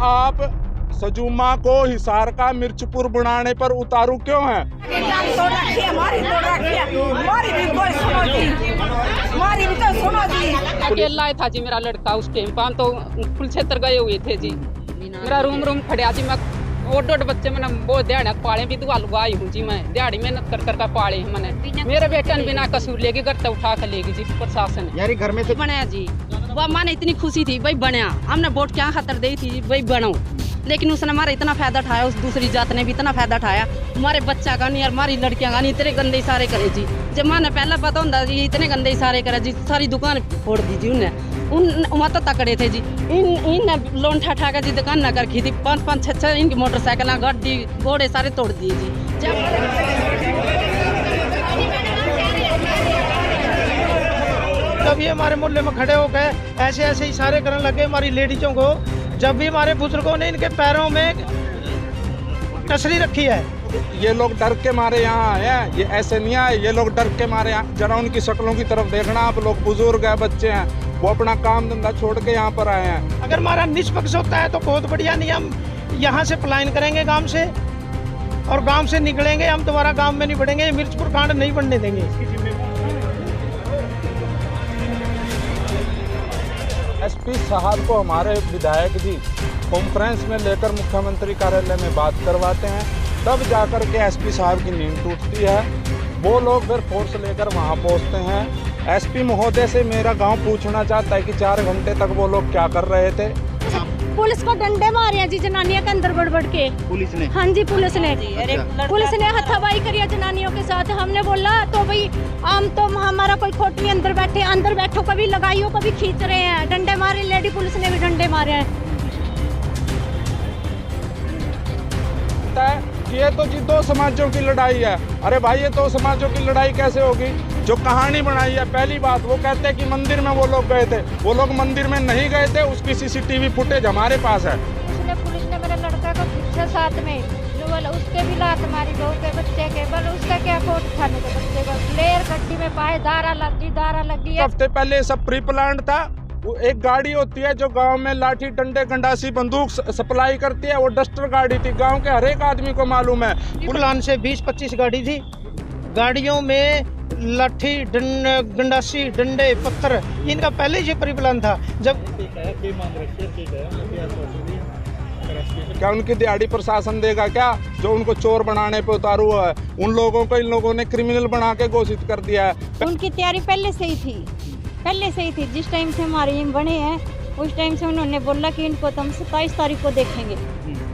आप सजुमा को हिसार का मिर्चपुर बनाने पर उतारू क्यों हैं? अकेला था जी मेरा लड़का उस टाइम पर, हम तो कुल क्षेत्र गए हुए थे जी। मेरा रूम खड़िया जी, मैं ओड बच्चे मैंने बहुत दिहाड़ी पाले भी दुआ लुगाई हूँ जी। मैं दिहाड़ी मेहनत कर पाले हैं मैंने। मेरे बेटे ने बिना कसूर लेके घर तक उठा कर लेगी जी प्रशासन। यार घर में से बनाया जी, वह माने इतनी खुशी थी भाई बनया, हमने वोट क्या खातर दी थी भाई बनो, लेकिन उसने हमारा इतना फायदा उठाया, उस दूसरी जात ने भी इतना फायदा उठाया। हमारे बच्चा का नहीं, हमारी लड़कियां का नहीं, इतने गंदे इशारे करे जी। जब माने पहला पता होता जी इतने गंदे इशारे करे जी, सारी दुकान फोड़ दी जी उन्हें। वहाँ तो तकड़े थे जी, इन लोन ठा कर जी दुकान न कर रखी थी। 5-5, 6-6 इनकी मोटरसाइकिल गड्डी घोड़े सारे तोड़ दिए जी। जब ये हमारे मोहल्ले में खड़े होकर ऐसे ऐसे इशारे करने लगे हमारी लेडीजों को, जब भी हमारे बुजुर्गों ने इनके पैरों में कसरी रखी है। ये लोग डर के मारे यहाँ आए हैं, ये ऐसे नहीं आए, ये लोग डर के मारे हैं। जरा उनकी शक्लों की तरफ देखना आप लोग, बुजुर्ग है, बच्चे हैं, वो अपना काम धंधा छोड़ के यहाँ पर आए हैं। अगर हमारा निष्पक्ष होता है तो बहुत बढ़िया, नहीं हम यहाँ से पलायन करेंगे गांव से, और गांव से निकलेंगे, हम दोबारा गांव में नहीं बढ़ेंगे, मिर्चपुर कांड नहीं बनने देंगे। एसपी साहब को हमारे विधायक जी कॉन्फ्रेंस में लेकर मुख्यमंत्री कार्यालय में बात करवाते हैं, तब जाकर के एसपी साहब की नींद टूटती है। वो लोग फिर फोर्स लेकर वहाँ पहुँचते हैं। एसपी महोदय से मेरा गांव पूछना चाहता है कि 4 घंटे तक वो लोग क्या कर रहे थे। पुलिस को डंडे मारे हैं जी जनानियों के अंदर बढ़ के। पुलिस ने? हाँ जी पुलिस ने हथाबाई करी है जनानियों के साथ। हमने बोला तो भाई हम तो हमारा कोई खोट नहीं, अंदर बैठो, कभी लगाइयो कभी खींच रहे हैं, डंडे मारे। लेडी पुलिस ने भी डंडे मारे हैं। ये तो जी 2 समाजों की लड़ाई है। अरे भाई ये 2 समाजों की लड़ाई कैसे होगी? जो कहानी बनाई है, पहली बात वो कहते हैं कि मंदिर में वो लोग गए थे, वो लोग मंदिर में नहीं गए थे, उसकी सीसीटीवी फुटेज हमारे पास है। पुलिस ने मेरे लड़का को पीछे साथ में जो बोला उसके भी लात मारी, बहू के बच्चे के, बोले उसका क्या कोट खाने के बच्चे को लेयर गड्डी में पाए, दारा लगी। हफ्ते पहले सब प्री प्लान था। वो एक गाड़ी होती है जो गांव में लाठी डंडे गंडासी बंदूक सप्लाई करती है, वो डस्टर गाड़ी थी, गांव के हर एक आदमी को मालूम है। प्लान से 20-25 गाड़ी थी, गाड़ियों में लाठी गंडासी डंडे पत्थर, इनका पहले ही प्री प्लान था। जब क्या उनकी दिहाड़ी प्रशासन देगा क्या, जो उनको चोर बनाने पे उतारू है? उन लोगों को इन लोगों ने क्रिमिनल बना के घोषित कर दिया है। उनकी तैयारी पहले से ही थी। जिस टाइम से हमारे ये बने हैं उस टाइम से उन्होंने बोला कि इनको तो हम 27 तारीख को देखेंगे,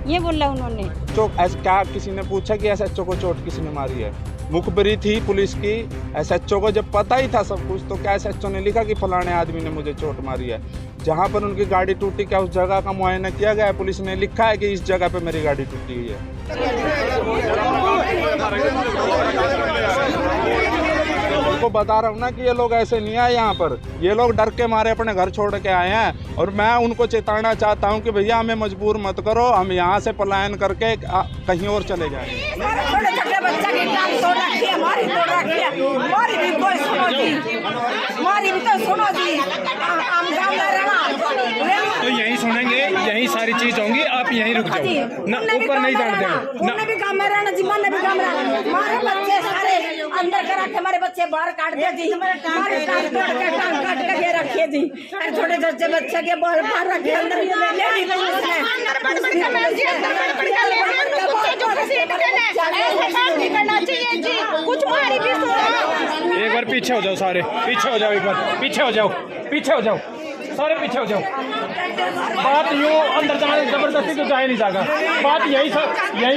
ये बोला उन्होंने। क्या किसी ने पूछा कि एसएचओ को चोट किसने मारी है? मुखबरी थी पुलिस की, एसएचओ को जब पता ही था सब कुछ, तो क्या एसएचओ ने लिखा कि फलाने आदमी ने मुझे चोट मारी है? जहाँ पर उनकी गाड़ी टूटी, क्या उस जगह का मुआयना किया गया है? पुलिस ने लिखा है कि इस जगह पे मेरी गाड़ी टूटी हुई है। उनको बता रहा हूँ ना कि ये लोग ऐसे नहीं आए यहाँ पर, ये लोग डर के मारे अपने घर छोड़ के आए हैं। और मैं उनको चेताना चाहता हूँ कि भैया हमें मजबूर मत करो, हम यहाँ से पलायन करके कहीं और चले जाएंगे। तो यहीं सुनेंगे, यहीं सारी चीज होंगी, आप यहीं रुक जाओ ना, ऊपर नहीं जाने देना ना। भी काम में रहना जी, मैंने भी काम रहना। हमारे बच्चे सारे अंदर करा के, हमारे बच्चे बाहर काट दिया जी, हमारे टांग तोड़ के टांग काट के रखे जी, छोटे छोटे बच्चे के बाहर रखे अंदर। एक बार पीछे हो जाओ, सारे पीछे हो जाओ, एक बार पीछे हो जाओ, सारे पीछे हो जाओ। बात यूँ अंदर जाने जबरदस्ती तो जाए नहीं जाएगा, बात यही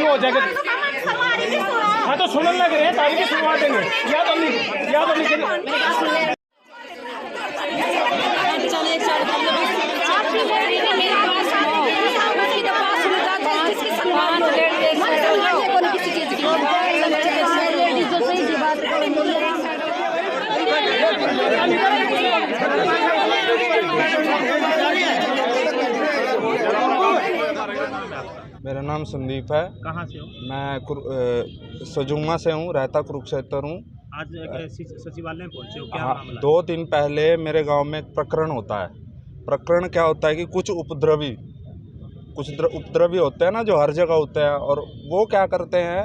हो जाएगा। हाँ तो सुनने लग रहे हैं, ताकि की सुनवा देंगे, या तो नहीं मेरा नाम संदीप है। कहाँ से हो? मैं सजुमा से हूँ, रहता कुरुक्षेत्र हूँ। आज सचिवालय में पहुँचे हो, क्या हाँ, मामला? 2 दिन पहले मेरे गांव में एक प्रकरण होता है। प्रकरण क्या होता है कि कुछ कुछ उपद्रवी होते हैं ना, जो हर जगह होते हैं, और वो क्या करते हैं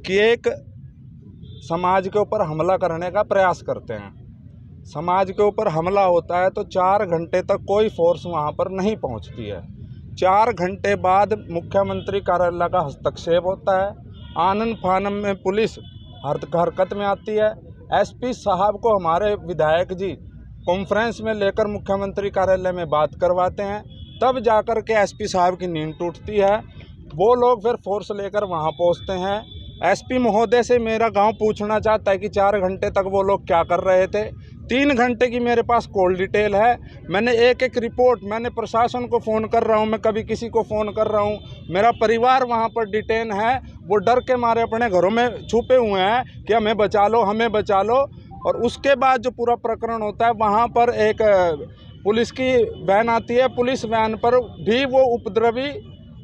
कि एक समाज के ऊपर हमला करने का प्रयास करते हैं। समाज के ऊपर हमला होता है तो 4 घंटे तक कोई फोर्स वहाँ पर नहीं पहुँचती है। 4 घंटे बाद मुख्यमंत्री कार्यालय का हस्तक्षेप होता है, आनन फानन में पुलिस हरकत में आती है। एसपी साहब को हमारे विधायक जी कॉन्फ्रेंस में लेकर मुख्यमंत्री कार्यालय में बात करवाते हैं, तब जाकर के एसपी साहब की नींद टूटती है। वो लोग फिर फोर्स लेकर वहाँ पहुँचते हैं। एसपी महोदय से मेरा गांव पूछना चाहता है कि 4 घंटे तक वो लोग क्या कर रहे थे। 3 घंटे की मेरे पास कॉल डिटेल है। मैंने एक रिपोर्ट, मैंने प्रशासन को फ़ोन कर रहा हूँ, मैं कभी किसी को फ़ोन कर रहा हूँ। मेरा परिवार वहाँ पर डिटेन है, वो डर के मारे अपने घरों में छुपे हुए हैं कि हमें बचा लो, हमें बचा लो। और उसके बाद जो पूरा प्रकरण होता है, वहाँ पर एक पुलिस की वैन आती है, पुलिस वैन पर भी वो उपद्रवी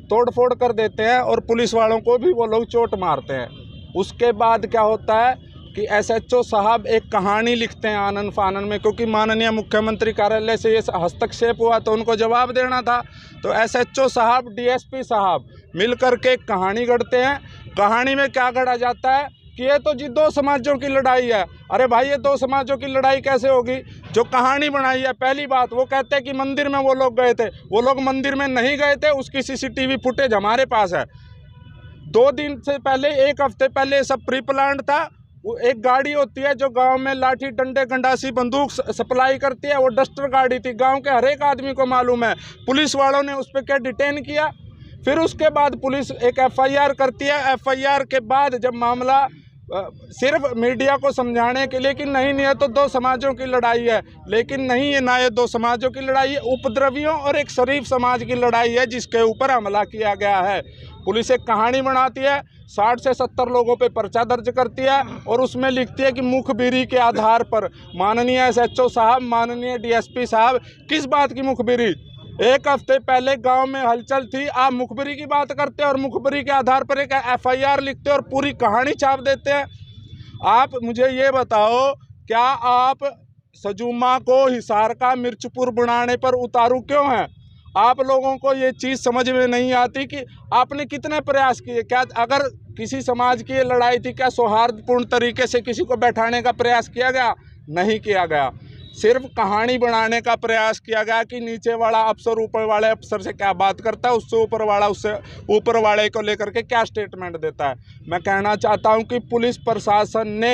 तोड़फोड़ कर देते हैं और पुलिस वालों को भी वो लोग चोट मारते हैं। उसके बाद क्या होता है कि एसएचओ साहब एक कहानी लिखते हैं आनन फानन में, क्योंकि माननीय मुख्यमंत्री कार्यालय से ये हस्तक्षेप हुआ तो उनको जवाब देना था। तो एसएचओ साहब, डीएसपी साहब मिलकर के एक कहानी गढ़ते हैं। कहानी में क्या गढ़ा जाता है कि ये तो जी 2 समाजों की लड़ाई है। अरे भाई, ये 2 समाजों की लड़ाई कैसे होगी? जो कहानी बनाई है, पहली बात वो कहते हैं कि मंदिर में वो लोग गए थे। वो लोग मंदिर में नहीं गए थे, उसकी सीसीटीवी फुटेज हमारे पास है। 2 दिन से पहले, 1 हफ्ते पहले ये सब प्री प्लान्ड था। वो एक गाड़ी होती है जो गांव में लाठी डंडे गंडासी बंदूक सप्लाई करती है, वो डस्टर गाड़ी थी, गांव के हर एक आदमी को मालूम है। पुलिस वालों ने उस पर क्या डिटेन किया। फिर उसके बाद पुलिस एक एफआईआर करती है। एफआईआर के बाद जब मामला सिर्फ मीडिया को समझाने के लिए कि नहीं ये तो 2 समाजों की लड़ाई है, लेकिन नहीं, ये ना ये 2 समाजों की लड़ाई है, उपद्रवियों और एक शरीफ समाज की लड़ाई है जिसके ऊपर हमला किया गया है। पुलिस एक कहानी बनाती है, 60 से 70 लोगों पे पर्चा दर्ज करती है और उसमें लिखती है कि मुखबिरी के आधार पर माननीय एसएचओ साहब, माननीय डीएसपी साहब, किस बात की मुखबिरी? 1 हफ्ते पहले गांव में हलचल थी, आप मुखबिरी की बात करते हैं और मुखबिरी के आधार पर एक एफआईआर लिखते हैं और पूरी कहानी छाप देते हैं। आप मुझे ये बताओ, क्या आप सजूमा को हिसार का मिर्चपुर बनाने पर उतारू क्यों हैं? आप लोगों को ये चीज़ समझ में नहीं आती कि आपने कितने प्रयास किए। क्या अगर किसी समाज की ये लड़ाई थी, क्या सौहार्दपूर्ण तरीके से किसी को बैठाने का प्रयास किया गया? नहीं किया गया। सिर्फ कहानी बनाने का प्रयास किया गया कि नीचे वाला अफसर ऊपर वाले अफसर से क्या बात करता है, उससे ऊपर वाला उससे ऊपर वाले को लेकर के क्या स्टेटमेंट देता है। मैं कहना चाहता हूं कि पुलिस प्रशासन ने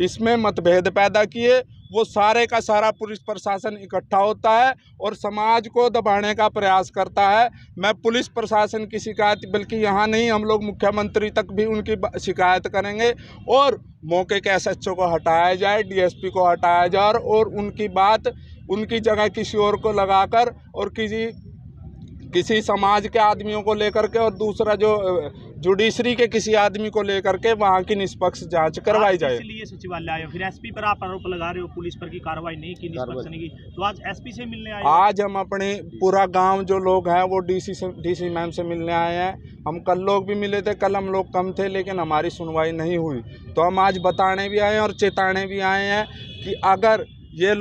इसमें मतभेद पैदा किए। वो सारे का सारा पुलिस प्रशासन इकट्ठा होता है और समाज को दबाने का प्रयास करता है। मैं पुलिस प्रशासन की शिकायत, बल्कि यहाँ नहीं, हम लोग मुख्यमंत्री तक भी उनकी शिकायत करेंगे और मौके के एसएचओ को हटाया जाए, डीएसपी को हटाया जाए और उनकी बात उनकी जगह किसी और को लगाकर और किसी समाज के आदमियों को लेकर के और दूसरा जो जुडिशरी के किसी आदमी को लेकर के वहाँ की निष्पक्ष जांच करवाई जाए। इसलिए सचिवालय आए, फिर एसपी पर आप आरोप लगा रहे हो पुलिस पर की कार्रवाई नहीं की, निष्पक्ष नहीं की, तो आज एसपी से मिलने आए? आज हम अपने पूरा गांव जो लोग हैं वो डीसी मैम से मिलने आए हैं। हम कल लोग भी मिले थे, कल हम लोग कम थे लेकिन हमारी सुनवाई नहीं हुई, तो हम आज बताने भी आए हैं और चेताने भी आए हैं कि अगर ये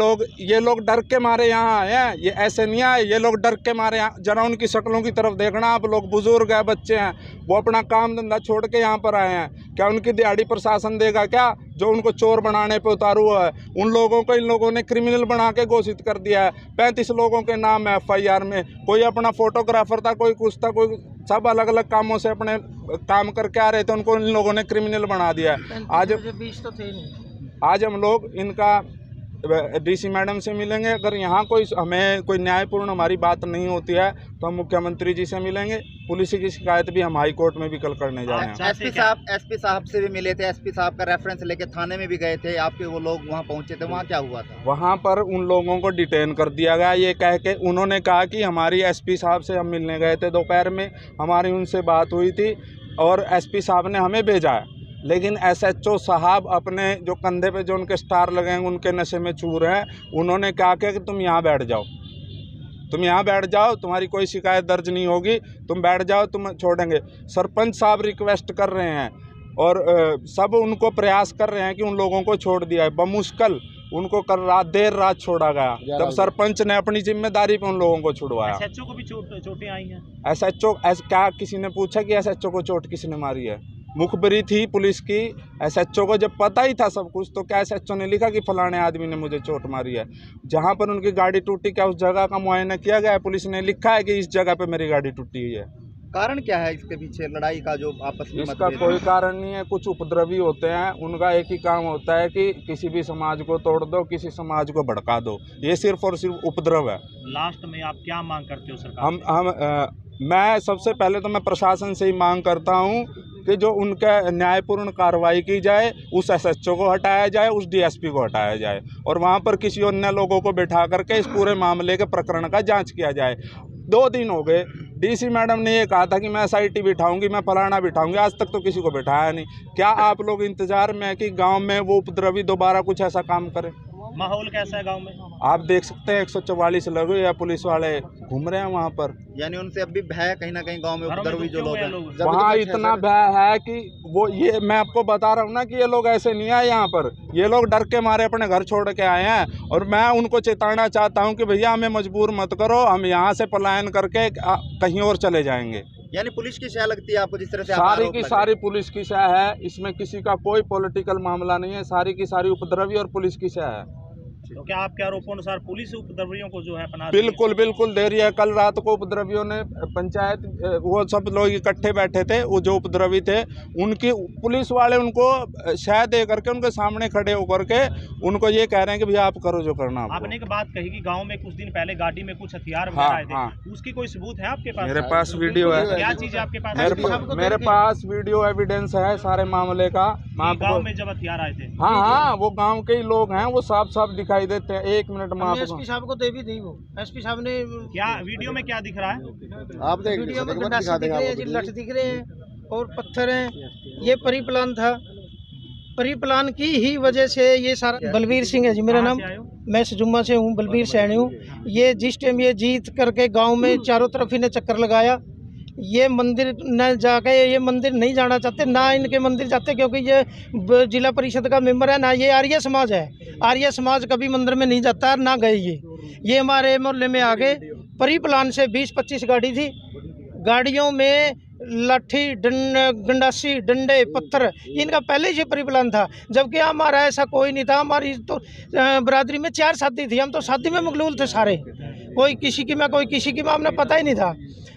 लोग डर के मारे यहाँ आए हैं, ये ऐसे नहीं आए, ये लोग डर के मारे यहाँ। जरा उनकी शक्लों की तरफ देखना आप लोग, बुजुर्ग है, बच्चे हैं, वो अपना काम धंधा छोड़ के यहाँ पर आए हैं। क्या उनकी दिहाड़ी प्रशासन देगा क्या, जो उनको चोर बनाने पे उतारू हुआ है? उन लोगों को इन लोगों ने क्रिमिनल बना के घोषित कर दिया है। 35 लोगों के नाम है एफआईआर में। कोई अपना फोटोग्राफर था, कोई कुछ था, कोई सब अलग अलग कामों से अपने काम करके आ रहे थे, उनको इन लोगों ने क्रिमिनल बना दिया है। आज हम लोग इनका डीसी मैडम से मिलेंगे। अगर यहाँ हमें कोई न्यायपूर्ण हमारी बात नहीं होती है तो हम मुख्यमंत्री जी से मिलेंगे। पुलिस की शिकायत भी हम हाई कोर्ट में भी कल करने जा रहे हैं। एसपी साहब से भी मिले थे, एसपी साहब का रेफरेंस लेके थाने में भी गए थे, आपके वो लोग वहाँ पहुँचे थे, वहाँ क्या हुआ था? वहाँ पर उन लोगों को डिटेन कर दिया गया, ये कह के उन्होंने कहा कि हमारी एसपी साहब से हम मिलने गए थे, दोपहर में हमारी उनसे बात हुई थी और एसपी साहब ने हमें भेजा है। लेकिन एसएचओ साहब अपने जो कंधे पे जो उनके स्टार लगे हैं, उनके नशे में चूर हैं, उन्होंने कहा कि तुम यहाँ बैठ जाओ, तुम यहाँ बैठ जाओ, तुम्हारी कोई शिकायत दर्ज नहीं होगी, तुम बैठ जाओ, तुम छोड़ेंगे। सरपंच साहब रिक्वेस्ट कर रहे हैं और सब उनको प्रयास कर रहे हैं कि उन लोगों को छोड़ दिया है। बमुश्किल उनको कल देर रात छोड़ा गया, तब सरपंच ने अपनी जिम्मेदारी पे उन लोगों को छुड़वाया। एसएचओ को भी चोटें आई हैं। एसएचओ क्या किसी ने पूछा कि एसएचओ को चोट किसने मारी है? मुखबरी थी पुलिस की, एसएचओ को जब पता ही था सब कुछ, तो क्या एसएचओ ने लिखा कि फलाने आदमी ने मुझे चोट मारी है? जहां पर उनकी गाड़ी टूटी, क्या उस जगह का मुआयना किया गया है? पुलिस ने लिखा है कि इस जगह पे मेरी गाड़ी टूटी हुई है। कारण क्या है इसके पीछे लड़ाई का जो आपस में इसका मतभेद कोई है? कारण नहीं है। कुछ उपद्रवी होते हैं, उनका एक ही काम होता है कि किसी भी समाज को तोड़ दो, किसी समाज को भड़का दो। ये सिर्फ और सिर्फ उपद्रव है। लास्ट में आप क्या मांग करते हो सरकार? मैं सबसे पहले तो मैं प्रशासन से ही मांग करता हूं कि जो उनका न्यायपूर्ण कार्रवाई की जाए, उस एसएचओ को हटाया जाए, उस डीएसपी को हटाया जाए और वहां पर किसी अन्य लोगों को बिठा करके इस पूरे मामले के प्रकरण का जांच किया जाए। 2 दिन हो गए, डीसी मैडम ने ये कहा था कि मैं एसआईटी बिठाऊंगी, मैं फलाना बिठाऊंगी, आज तक तो किसी को बिठाया नहीं। क्या आप लोग इंतजार में है कि गाँव में वो उपद्रवी दोबारा कुछ ऐसा काम करे? माहौल कैसा है गांव में? आप देख सकते हैं 144 लोग या पुलिस वाले घूम रहे हैं वहाँ पर। यानी उनसे अब भी भय है कहीं ना कहीं गांव में उपद्रवी जो लोग हैं वहाँ इतना भय है कि वो ये मैं आपको बता रहा हूँ ना कि ये लोग ऐसे नहीं आए यहाँ पर, ये लोग डर के मारे अपने घर छोड़ के आए हैं। और मैं उनको चेताना चाहता हूँ कि भैया हमें मजबूर मत करो, हम यहाँ से पलायन करके कहीं और चले जाएंगे। यानी पुलिस की शय लगती है आपको जिस तरह से सारी की सारी पुलिस की शय है, इसमें किसी का कोई पॉलिटिकल मामला नहीं है, सारी की सारी उपद्रवी और पुलिस की शय है। तो क्या आपके आरोपों अनुसार पुलिस उपद्रवियों को जो है पनाह दी है? बिल्कुल बिल्कुल दे रही है। कल रात को उपद्रवियों ने पंचायत, वो सब लोग इकट्ठे बैठे थे, वो जो उपद्रवी थे उनकी पुलिस वाले उनको शह दे करके उनके सामने खड़े होकर के उनको ये कह रहे हैं कि भैया आप करो जो करना। आपने एक बात कही कि गांव में कुछ दिन पहले गाड़ी में कुछ हथियार वगैरह आए थे, उसकी कोई सबूत है आपके पास? मेरे पास वीडियो है। क्या चीज है आपके पास? मेरे पास वीडियो एविडेंस है सारे मामले का। गांव में जब हथियार आए थे? हाँ, वो गाँव के ही लोग हैं, वो साफ साफ दिखाई देते हैं। 1 मिनट में एसपी साहब को दे भी दी, वो एसपी साहब ने क्या वीडियो में क्या दिख रहा है? आप देख वीडियो में गंडासी दिख रहे हैं जी, लठ दिख रहे हैं और पत्थर हैं। ये परी प्लान था, परी प्लान की ही वजह से ये सारा। बलबीर सिंह है जी मेरा नाम, मैं सजुम्मा से हूँ, बलबीर सैनी हूँ। ये जिस टाइम ये जीत करके गांव में चारों तरफ इन्हें चक्कर लगाया, ये मंदिर न जाके, ये मंदिर नहीं जाना चाहते, ना इनके मंदिर जाते, क्योंकि ये जिला परिषद का मेंबर है, ना ये आर्य समाज है। आर्य समाज कभी मंदिर में नहीं जाता और ना गए ये हमारे मोहल्ले में आ गए। परी प्लान से 20-25 गाड़ी थी, गाड़ियों में लाठी, गंडासी, डंडे, पत्थर, इनका पहले ही परी प्लान था। जबकि हमारा ऐसा कोई नहीं था। हमारी तो बरादरी में 4 शादी थी, हम तो शादी में मकलूल थे सारे, कोई किसी की में कोई किसी की में, हमने पता ही नहीं था।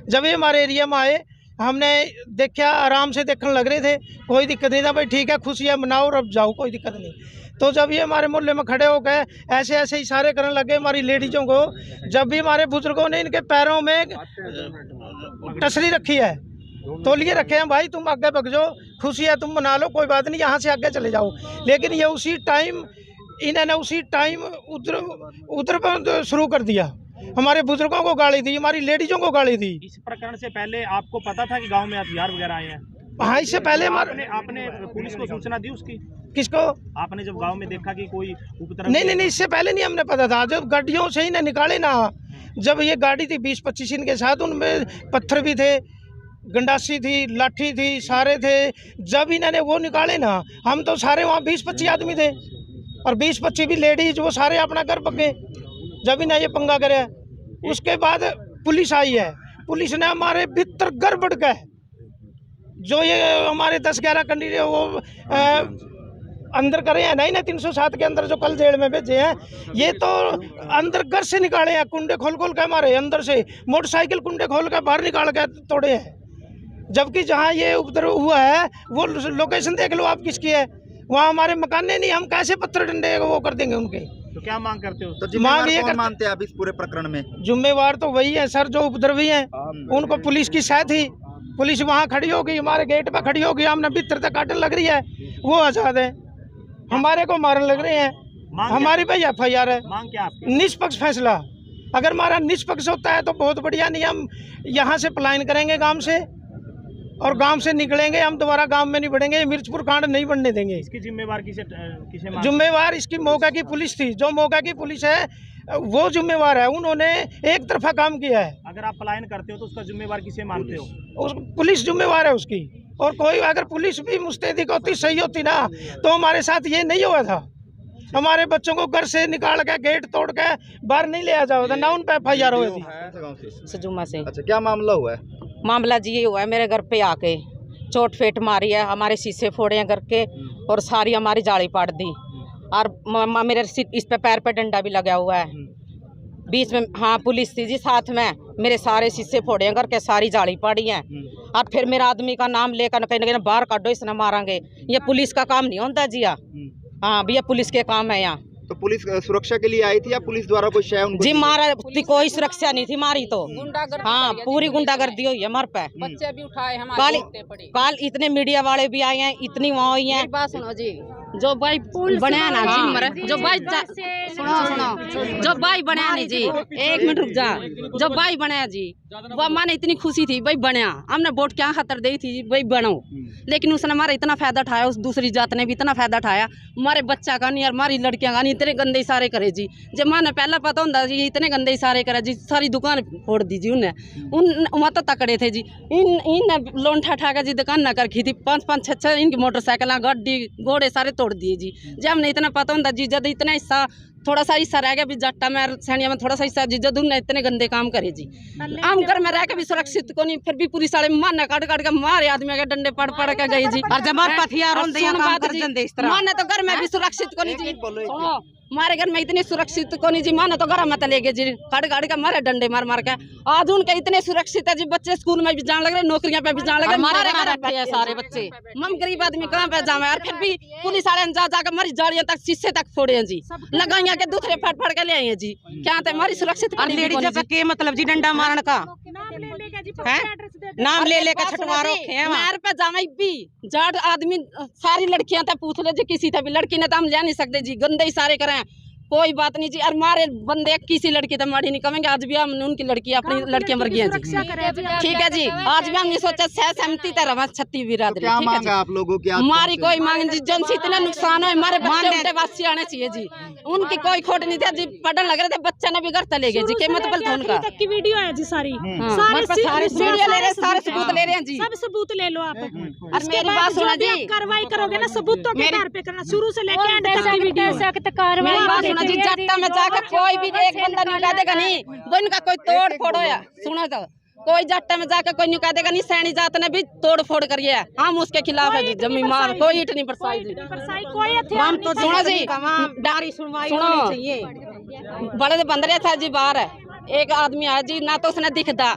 जब ये हमारे एरिया में आए, हमने देखा, आराम से देखने लग रहे थे, कोई दिक्कत नहीं था, भाई ठीक है, खुशियाँ मनाओ और अब जाओ, कोई दिक्कत नहीं। तो जब ये हमारे मोहल्ले में खड़े हो गए, ऐसे ऐसे इशारे करने लगे हमारी लेडीज़ों को। जब भी हमारे बुजुर्गों ने इनके पैरों में टसरी रखी है, तौलिए रखे हैं, भाई तुम आगे भग जाओ, खुशी है तुम मना लो, कोई बात नहीं, यहाँ से आगे चले जाओ। लेकिन ये उसी टाइम इन्होंने उसी टाइम उधर शुरू कर दिया, हमारे बुजुर्गों को गाली दी, हमारी लेडीजों को गाली दी। इस प्रकरण से पहले आपको पता था कि गांव में हथियार वगैरह आए हैं? हाँ, इससे पहले आपने पुलिस को सूचना दी उसकी? किसको? आपने जब गांव में देखा कि कोई उपद्रव? नहीं, इससे पहले नहीं हमने पता था। जब गाड़ियों से ही ना निकाले ना, जब ये गाड़ी थी 20-25 इनके साथ, उनमें पत्थर भी थे, गंडासी थी, लाठी थी, सारे थे। जब इन्होंने वो निकाले ना, हम तो सारे वहाँ 20-25 आदमी थे और 20-25 भी लेडीज, वो सारे अपना घर पके। जब इन्हें ये पंगा करे, उसके बाद पुलिस आई है, पुलिस ने हमारे भीतर गड़बड़ गए, जो ये हमारे 10-11 कैंडिडेट वो अंदर करे हैं, नहीं 307 के अंदर जो कल जेल में भेजे हैं, ये तो अंदर घर से निकाले हैं, कुंडे खोल के हमारे अंदर से मोटरसाइकिल कुंडे खोल के बाहर निकाल के तोड़े हैं। जबकि जहाँ ये उपद्रव हुआ है वो लोकेशन देख लो आप किसकी है, वहाँ हमारे मकाने नहीं, हम कैसे पत्थर डंडे वो कर देंगे उनके। तो क्या मांग करते हो? तो जिम्मेवार कौन मानते हैं आप इस पूरे प्रकरण में? जिम्मेवार तो वही है सर, जो उपद्रवी हैं, उनको पुलिस की सह थी, पुलिस वहाँ खड़ी होगी, हमारे गेट पर खड़ी होगी, हमने भीतर तक काटने लग रही है, वो आजाद है, हमारे को मारने लग रहे हैं, हमारी भाई FIR है। मांग क्या आपकी? निष्पक्ष फैसला, अगर हमारा निष्पक्ष होता है तो बहुत बढ़िया, नहीं हम यहाँ से पलायन करेंगे गांव से, और गांव से निकलेंगे, हम दोबारा गांव में नहीं बढ़ेंगे, मिर्चपुर कांड नहीं बनने देंगे। इसकी जिम्मेवार किसे जिम्मेवार इसकी मौका की पुलिस थी, जो मौका की पुलिस है वो जिम्मेवार है, उन्होंने एक तरफा काम किया है। अगर आप पलायन करते हो तो उसका जिम्मेवार किसे मानते हो? पुलिस जिम्मेवार है उसकी, और कोई अगर पुलिस भी मुस्तैदी होती, सही होती ना, तो हमारे साथ ये नहीं हुआ था। हमारे बच्चों को घर से निकाल के गेट तोड़ के बाहर नहीं ले जाओ ना उन पे FIR हुए थी। सजुमा से। अच्छा, क्या मामला हुआ है? मामला जी ये हुआ है, मेरे घर पे आके चोट फेट मारी है, हमारे शीशे फोड़े हैं घर के और सारी हमारी जाली पाट दी और मेरे इस पे पैर पे डंडा भी लगा हुआ है। बीच में हाँ पुलिस थी जी साथ में, मेरे सारे शीशे फोड़े हैं घर के, सारी जाली पाड़ी है और फिर मेरा आदमी का नाम लेकर कहीं ना कहीं बाहर काटो इसने मारेंगे। ये पुलिस का काम नहीं होता जी। हाँ भैया पुलिस के काम है यहाँ। तो पुलिस सुरक्षा के लिए आई थी या पुलिस द्वारा कोई शय उनको जी मारा कोई सुरक्षा नहीं थी मारी तो। हाँ पूरी गुंडागर्दी हुई है हमारे पे। बच्चे भी उठाए हमारे कल इतने मीडिया वाले भी आए हैं, इतनी वहाँ हुई है। बात सुनो जी, जो भाई बने ना जी, जो भाई सुनो जो भाई बने नहीं जी, एक मिनट रुक जा, जो भाई बने जी वो माने इतनी खुशी थी भाई बने, हमने वोट क्या खातर दी थी भाई बनो, लेकिन उसने हमारा इतना फायदा उठाया, उस दूसरी जात ने भी इतना फायदा उठाया, हमारे बच्चा का नहीं और हमारी लड़कियां का नहीं, इतने गंदे इशारे करे जी। जब माने पहला पता होता जी इतने गंदे इशारे करे जी, सारी दुकान फोड़ दी जी उन्हें, वहाँ तो तकड़े थे जी। इन लोन ठा के जी दुकान ना कर थी, 5-5 6 इनकी मोटरसाइकिल गड्डी घोड़े सारे तोड़ दिए जी। जब हमने इतना पता होता जी, जब इतना हिस्सा थोड़ा सा हिस्सा रह गया भी जट्टा में सैनिया में थोड़ा सा हिस्सा जी, जब उन्होंने इतने गंदे काम करे जी, हम घर में रह के भी सुरक्षित को नहीं, फिर भी पुलिस वाले मारना काट के मारे आदमी के डंडे पड़ के गए जी। और जब मारने तो घर में भी सुरक्षित को नहीं जी, हमारे घर में इतनी सुरक्षित को नहीं जी, माने तो घर में ले गए जी, काट के मारे डंडे मार के। आज उनके इतने सुरक्षित है जी, बच्चे स्कूल में भी जाने लग रहे, नौकरियां पे भी जाने लग रहे, सारे बच्चे हम गरीब आदमी कहाँ पे जावे। और फिर भी पुलिस वाले जाकर हमारी जालियां तक शीशे तक फोड़े हैं जी, लगाइया के दूसरे फट के ले आए हैं जी, क्या हमारी सुरक्षित के मतलब जी डंडा मारने का नाम ले लेकर छटवा मार पे जावे भी जाट आदमी, सारी लड़कियां तक पूछ ले जी, किसी तक भी लड़की ने तो हम ले नहीं सकते जी, गंदे इशारे करें कोई बात नहीं जी। और मारे बंदे किसी लड़की तो माड़ी नहीं कमेंगे, आज भी हम उनकी लड़की अपनी लड़कियां मर गई हैं जी। ठीक है जी, आज भी हमने सोचा सहमति तरह छत्ती बिरादरी। क्या मांग है आप लोगों की? हमारी कोई मांग जी, जन से इतना नुकसान है, हमारे बच्चे वासी आने चाहिए जी, उनकी कोई खोट नहीं थी जी, पढ़ने लग रहे थे, बच्चा ने भी घर चले गए जी, के मतलब था उनका की वीडियो है जी, सारी सारे सबूत ले रहे हैं जी, सब सबूत ले लो आप। और मेरी बात सुना जी, कार्रवाई करोगे ना सबूतों के आधार पे करना, शुरू से लेके एंड तक की वीडियो सख्त कार्रवाई जी। जट्टा में जाकर कोई भी एक बंदा नहीं कह देगा नहीं वो इनका कोई तोड़ फोड़ो या सुनो तो, कोई जट्टा में जाकर कोई नहीं कह देगा नहीं सैनी जात ने भी तोड़ फोड़ करिए, हम उसके खिलाफ है जी। जमीन मार कोई ईट नहीं बरसाई जी, हम तो सुनो जी, डारी सुनवाई होनी चाहिए। बड़े बंदरे था जी बाहर, एक आदमी आया जी, ना तो उसने दिखता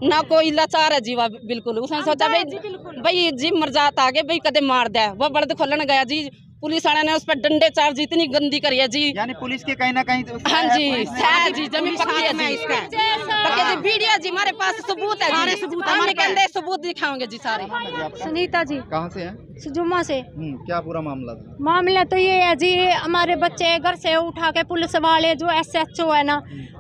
ना कोई लाचार है जीवा, बिल्कुल उसने सोचा भाई जी मर जाता आगे भाई कदे मार दे, वो बड़द खोलन गया जी, पुलिस वाले ने उस पर डंडे चार्ज इतनी गंदी करी है जी, यानी पुलिस के कहीं ना कहीं हाँ जी है जी, जमीन पक्की है जी, इसका वीडियो जी हमारे पास सबूत है, सारे सबूत हमारे कहते सबूत दिखाओगे जी सारे। सुनीता जी कहाँ से हैं? सुजुमा से। क्या पूरा मामला था? मामला तो ये है जी, हमारे बच्चे घर से उठा के पुलिस वाले जो SHO है ना,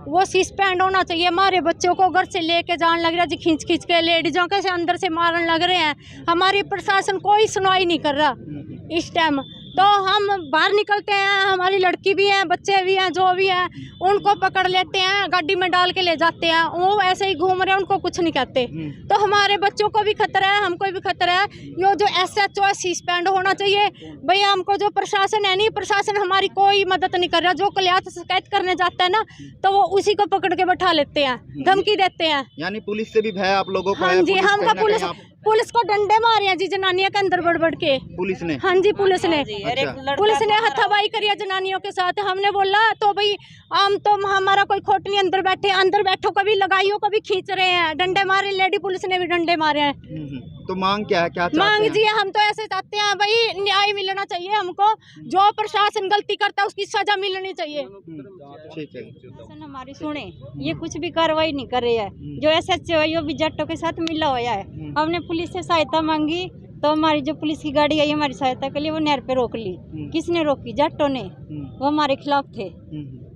वो सस्पेंड होना चाहिए। हमारे बच्चों को घर से लेके जाने लग रहा है जी, खींच के लेडीजों के से अंदर से मारने लग रहे हैं, हमारी प्रशासन कोई सुनवाई नहीं कर रहा इस टाइम। तो हम बाहर निकलते हैं, हमारी लड़की भी है, बच्चे भी हैं, जो भी हैं उनको पकड़ लेते हैं, गाड़ी में डाल के ले जाते हैं, वो ऐसे ही घूम रहे हैं, उनको कुछ नहीं कहते। तो हमारे बच्चों को भी खतरा है, हमको भी खतरा है। ये जो SHO है सस्पेंड होना चाहिए भैया। हमको जो प्रशासन है नहीं, प्रशासन हमारी कोई मदद नहीं कर रहा। जो कलियात शिकायत करने जाता है ना, तो वो उसी को पकड़ के बैठा लेते हैं, धमकी देते हैं। यानी पुलिस से भी भय आप लोगों को? हाँ जी, हमको पुलिस को डंडे मारे हैं जी जनानियों के अंदर बढ़ के। पुलिस ने? हाँ जी पुलिस ने, अच्छा। पुलिस ने हथाबाई करी है जनानियों के साथ। हमने बोला तो भाई हम तो हमारा कोई खोट नहीं, अंदर बैठो कभी लगाइयो कभी खींच रहे हैं, डंडे मारे, लेडी पुलिस ने भी डंडे मारे हैं। तो मांग क्या है? क्या मांग जी हम तो ऐसे चाहते हैं भाई, न्याय मिलना चाहिए हमको, जो प्रशासन गलती करता है उसकी सजा मिलनी चाहिए। ठीक है, हमारी सुने, ये कुछ भी कार्रवाई नहीं कर रहे हैं। जो SHO है भी जट्टों के साथ मिला हुआ है। हमने पुलिस से सहायता मांगी तो हमारी जो पुलिस की गाड़ी आई हमारी सहायता के लिए, वो नहर पे रोक ली। किसने रोकी? जट्टों ने। वो हमारे खिलाफ थे,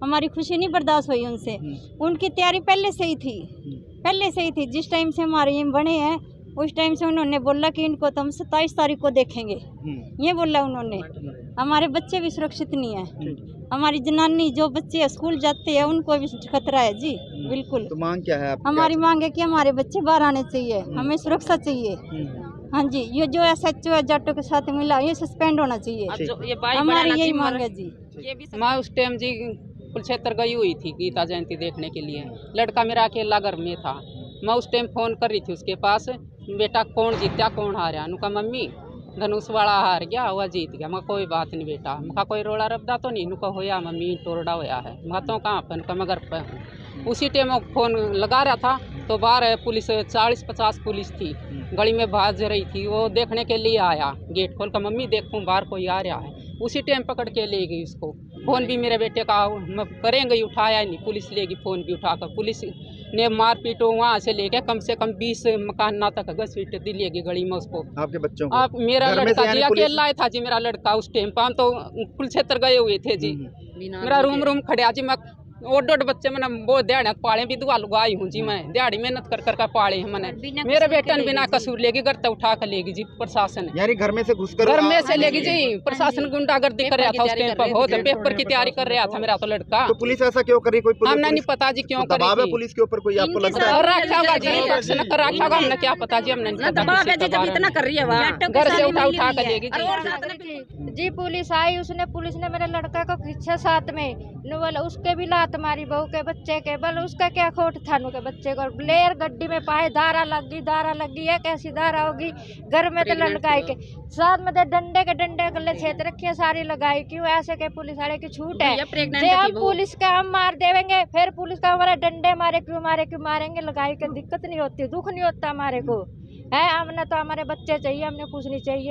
हमारी खुशी नहीं बर्दाश्त हुई उनसे। उनकी तैयारी पहले से ही थी। जिस टाइम से हमारे ये बने हैं उस टाइम से उन्होंने बोला कि इनको तो हम 27 तारीख को देखेंगे, ये बोला उन्होंने। हमारे बच्चे भी सुरक्षित नहीं है, हमारी जनानी जो बच्चे स्कूल जाते हैं उनको भी खतरा है जी, बिल्कुल। तो मांग क्या है? हमारी मांग है कि हमारे बच्चे बाहर आने चाहिए, हमें सुरक्षा चाहिए। हाँ जी, ये जो SHO है जट्टों के साथ मिला ये सस्पेंड होना चाहिए। हमारी यही मांग है जी। मैं उस टाइम जी कुलक्षेत्र गई हुई थी गीता जयंती देखने के लिए। लड़का मेरा अकेला घर में था। मैं उस टाइम फ़ोन कर रही थी उसके पास, बेटा कौन जीत्या कौन हारा। उनका मम्मी धनुष वाला हार गया वह जीत गया। मैं कोई बात नहीं बेटा, मैं कोई रोड़ा रबदा तो नहीं नुका होया मम्मी टोरडा होया है। मैं तो कहाँ पर उनका मगर पर हूँ। उसी टाइम फ़ोन लगा रहा था तो बाहर पुलिस 40-50 पुलिस थी, गली में भाज रही थी। वो देखने के लिए आया, गेट खोल कर मम्मी देखूँ बाहर कोई आ रहा है। उसी टाइम पकड़ के ले गई उसको। फ़ोन भी मेरे बेटे का करेंगे उठाया नहीं, पुलिस लेगी फ़ोन भी उठाकर। पुलिस ने मारपीट वहाँ से लेके कम 20 मकान ना तक घस पीट दी लेगी गली में उसको। आपके बच्चों को? आप मेरा लड़का जी अकेला था जी, मेरा लड़का उस टाइम पर हम तो कुलक्षेत्र गए हुए थे जी। मेरा रूम खड़िया जी। मैं ओड बच्चे मैंने वो दिहाड़ी पाले भी दुआ लुगाई हूँ जी। मैं दिहाड़ी मेहनत कर पाले हैं मैंने। मेरे बेटे ने बिना कसूर लेगी घर तक उठा कर लेगी जी प्रशासन। यानी घर में से घुसकर घर में से लेगी जी। प्रशासन गुंडागर्दी कर रहा था उस टाइम पर, बहुत पेपर की तैयारी कर रहा था मेरा तो लड़का। तो पुलिस ऐसा क्यों करी? कोई हमने नहीं पता जी क्यों दबाव है पुलिस के ऊपर कोई आपको लगता है? रखा होगा जी, रखा होगा, हमने क्या पता जी। हमने इतना कर रही है घर से उठा कर लेगी जी। पुलिस आई, पुलिस ने मेरे लड़का को खींचा साथ में, उसके भी लात मारी बहू के बच्चे के। बल उसका क्या खोट था नु के बच्चे को लेर गड्डी में पाए धारा लग गई है। कैसी धारा होगी? घर में तो लगाई के साथ में डंडे के गले छेद रखिए सारी लगाई। क्यों ऐसे के पुलिस वाले की छूट है? हम पुलिस का हम मार देवेंगे, फिर पुलिस का हमारे डंडे मारे क्यों मारेंगे? लगाई के दिक्कत नहीं होती, दुख नहीं होता हमारे को है। हमने तो हमारे बच्चे चाहिए, हमने कुछ नहीं चाहिए।